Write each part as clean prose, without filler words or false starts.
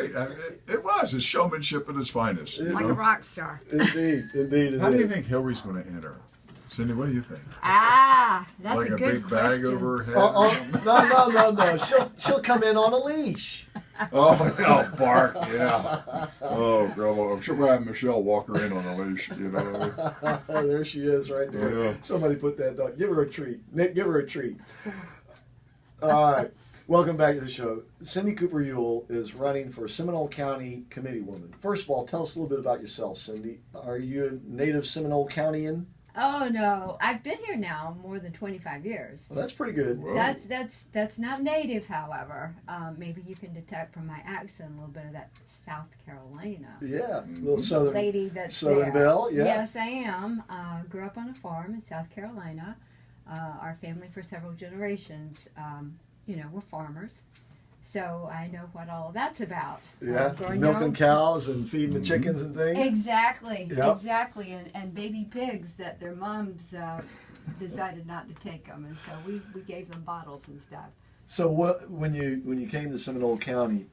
great. I mean, it was. It's showmanship at its finest. Like a rock star. Indeed, indeed. How do you think Hillary's going to enter? Cindy, what do you think? Ah, that's Like a a good big question. bag over her head? No. She'll come in on a leash. Oh, bark, yeah. Oh, girl, I'm sure we'll have Michelle walk her in on a leash, you know. There she is right there. Yeah. Somebody put that dog. Give her a treat. Nick, give her a treat. All right. Welcome back to the show. Cindy Cooper-Youell is running for Seminole County Committeewoman. First of all, tell us a little bit about yourself, Cindy. Are you a native Seminole Countian? Oh no, I've been here now more than 25 years. Well, that's pretty good. Whoa. That's not native, however. Maybe you can detect from my accent a little bit of that South Carolina. Yeah, little southern Lady that's Southern there. Belle. Yeah. Yes, I am. Grew up on a farm in South Carolina. Our family for several generations, were farmers. So I know what all of that's about. Yeah, growing milking your own- cows and feeding the chickens and things. Exactly, Yep. exactly. And baby pigs that their moms decided not to take them. And so we gave them bottles and stuff. So when you came to Seminole County,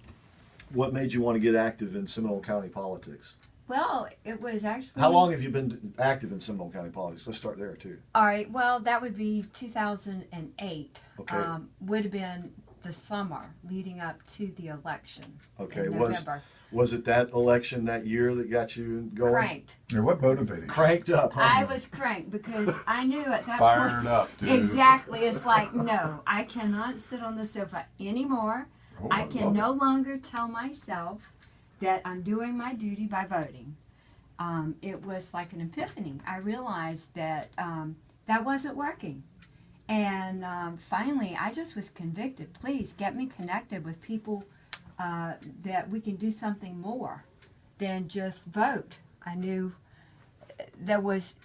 what made you want to get active in Seminole County politics? Well, it was actually... How long have you been active in Seminole County politics? Let's start there, too. All right, well, that would be 2008. Okay. Would have been the summer leading up to the election Okay, in November. was it that election that year that got you going? Cranked. Yeah, what motivated you? Cranked up. Huh? I was cranked because I knew at that Fired point... it up, dude. Exactly. It's like, no, I cannot sit on the sofa anymore. Oh, I love can it. no longer tell myself that I'm doing my duty by voting. It was like an epiphany. I realized that that wasn't working. And finally, I just was convicted. Please get me connected with people that we can do something more than just vote. I knew there was,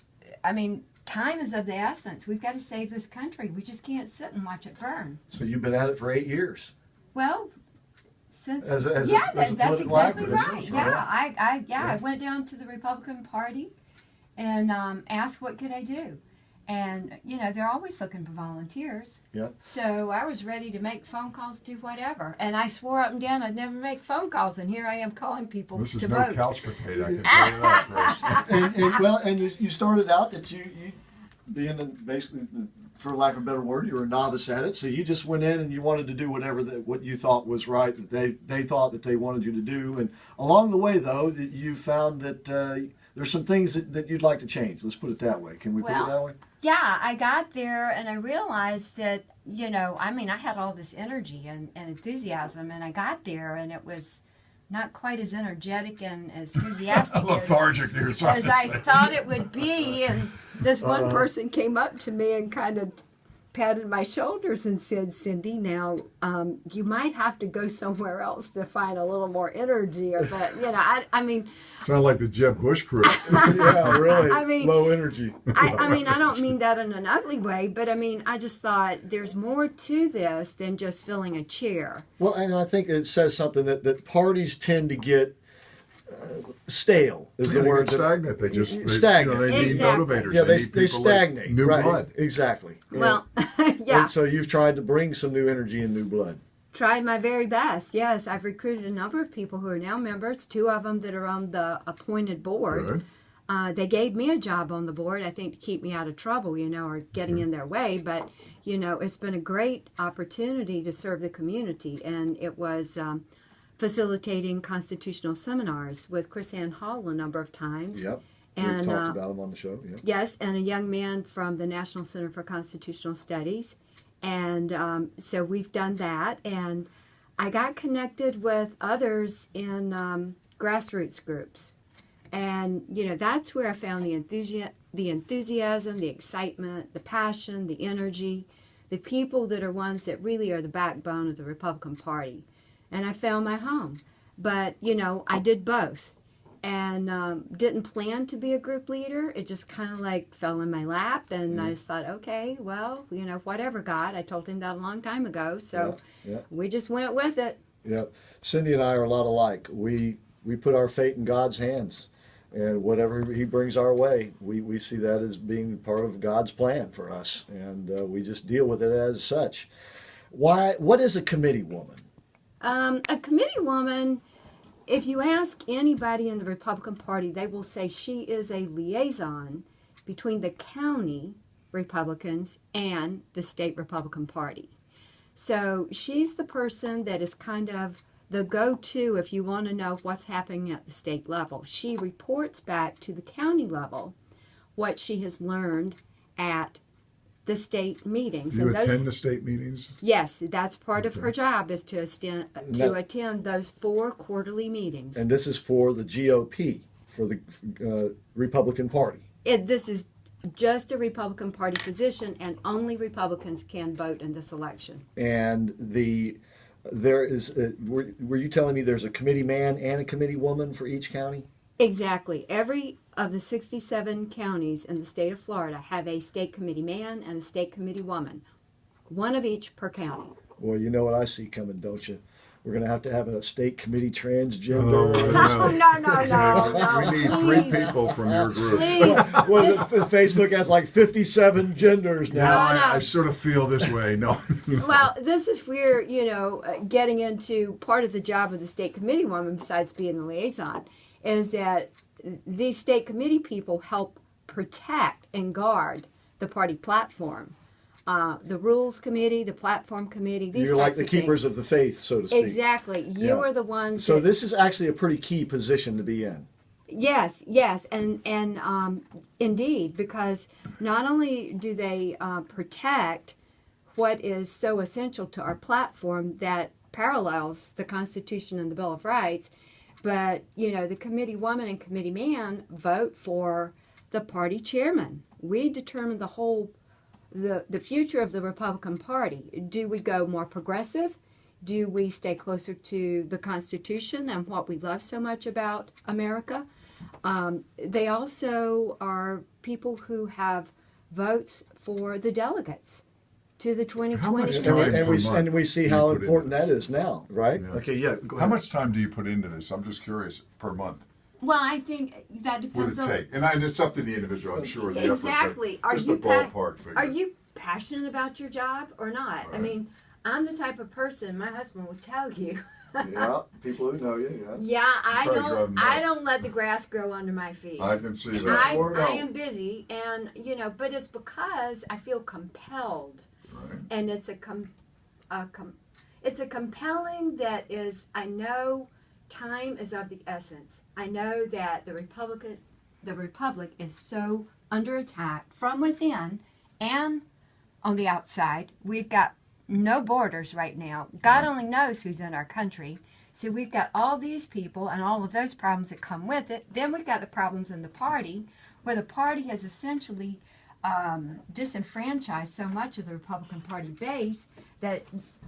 time is of the essence. We've got to save this country. We just can't sit and watch it burn. So you've been at it for 8 years. Well, since As a that's political exactly activist, right. right? Yeah, I went down to the Republican Party and asked what could I do, and they're always looking for volunteers. Yeah. So I was ready to make phone calls, do whatever, and I swore up and down I'd never make phone calls, and here I am calling people This is to no vote. couch potato, I can tell you that, Chris. And you started out that you being basically, for lack of a better word, you were a novice at it. So you just went in and you wanted to do what you thought was right, that they thought that they wanted you to do. And along the way, though, that you found that there's some things that you'd like to change. Let's put it that way. Can we put it that way? Yeah, I got there and I realized that, I had all this energy and enthusiasm, and I got there and it was not quite as energetic and as enthusiastic Lethargic, you're trying as to I say. thought it would be. And this one person came up to me and kind of patted my shoulders and said, Cindy, now you might have to go somewhere else to find a little more energy. But, Sound like the Jeb Bush crew. Yeah, really. Low energy. I don't mean that in an ugly way, but I just thought there's more to this than just filling a chair. Well, and I think it says something that parties tend to get stale, is the word. Stagnant. They need Exactly. motivators. Yeah, they they need people stagnate. like new right. blood. Exactly. Well, And yeah. so you've tried to bring some new energy and new blood. Tried my very best. Yes, I've recruited a number of people who are now members, 2 of them that are on the appointed board. Good. They gave me a job on the board, I think, to keep me out of trouble, or getting in their way. But, it's been a great opportunity to serve the community. And it was facilitating constitutional seminars with Chris Ann Hall a number of times. Yep. And, We've talked about them on the show. Yep. Yes, and a young man from the National Center for Constitutional Studies. And so we've done that. And I got connected with others in grassroots groups. And, that's where I found the enthusiasm, the excitement, the passion, the energy, the people that are ones that really are the backbone of the Republican Party. And I found my home. But, I did both. And didn't plan to be a group leader. It just kind of like fell in my lap. And I just thought, okay, well, whatever, God. I told him that a long time ago. So we just went with it. Yeah. Cindy and I are a lot alike. We put our fate in God's hands. And whatever he brings our way, we see that as being part of God's plan for us. And we just deal with it as such. What is a committee woman? A committee woman if you ask anybody in the Republican Party, they will say she is a liaison between the county Republicans and the state Republican Party. So she's the person that is kind of the go-to if you want to know what's happening at the state level. She reports back to the county level what she has learned at the state meetings. Do you and attend the state meetings? Yes, that's part of her job, is to attend those 4 quarterly meetings. And this is for the GOP, for the Republican Party. This is just a Republican Party position, and only Republicans can vote in this election. And there is, were you telling me there's a committee man and a committee woman for each county? Exactly. Every of the 67 counties in the state of Florida have a state committee man and a state committee woman, one of each per county. Well, you know what I see coming, don't you? We're going to have a state committee transgender. Oh, no. We need Please. 3 people from your group. Please. Well, Facebook has like 57 genders Now, now. No. I sort of feel this way. No. Well, this is where, getting into part of the job of the state committee woman, besides being the liaison, is that these state committee people help protect and guard the party platform. The rules committee, the platform committee, these You're types like the of things. keepers of the faith, so to speak. Exactly. You Yeah. are the ones So that, this is actually a pretty key position to be in. Yes, and indeed, because not only do they protect what is so essential to our platform that parallels the Constitution and the Bill of Rights, but the committee woman and committee man vote for the party chairman. We determine the future of the Republican Party. Do we go more progressive? Do we stay closer to the Constitution and what we love so much about America? They also are people who have votes for the delegates to the 2020 How much time convention. And we see do you how put into important this? that is now, right? Yeah. Okay, yeah, go How ahead. much time do you put into this? I'm just curious, per month. Well, I think that What depends would it take? And it's up to the individual, I'm sure. The effort, but Exactly. just a ballpark figure. Are you passionate about your job or not? I Right. mean, I'm the type of person, my husband will tell you. Yeah, people who know you, yeah. Yeah, I probably drive him I nuts. don't let the grass grow under my feet. I can see that. I am busy, and but it's because I feel compelled, Right. and it's it's a compelling that is. I know time is of the essence. I know that the republic is so under attack from within and on the outside. We've got no borders right now. God only knows who's in our country. So we've got all these people and all of those problems that come with it. Then we've got the problems in the party, where the party has essentially disenfranchised so much of the Republican Party base that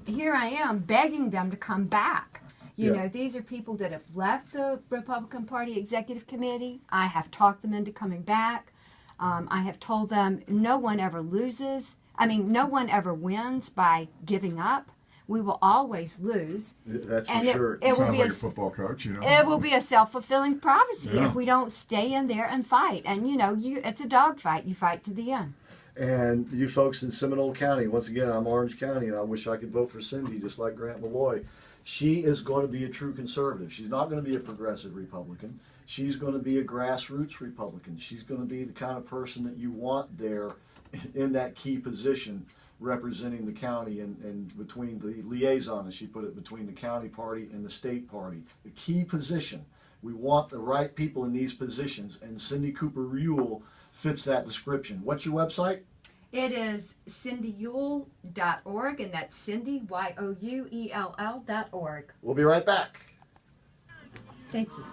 here I am begging them to come back. You Yeah. know, these are people that have left the Republican Party Executive Committee. I have talked them into coming back. I have told them no one ever loses. I mean, no one ever wins by giving up. We will always lose. That's for And sure. it will Sound be like a a football coach, it will be a self-fulfilling prophecy Yeah. if we don't stay in there and fight. And it's a dogfight. You fight to the end. And you folks in Seminole County, once again, I'm Orange County, and I wish I could vote for Cindy, just like Grant Malloy. She is going to be a true conservative. She's not going to be a progressive Republican. She's going to be a grassroots Republican. She's going to be the kind of person that you want there in that key position, representing the county and between the liaison, as she put it, between the county party and the state party. The key position. We want the right people in these positions, and Cindy Cooper-Youell fits that description. What's your website? It is CindyYouell.org, and that's Cindy, YOUELL.org. We'll be right back. Thank you.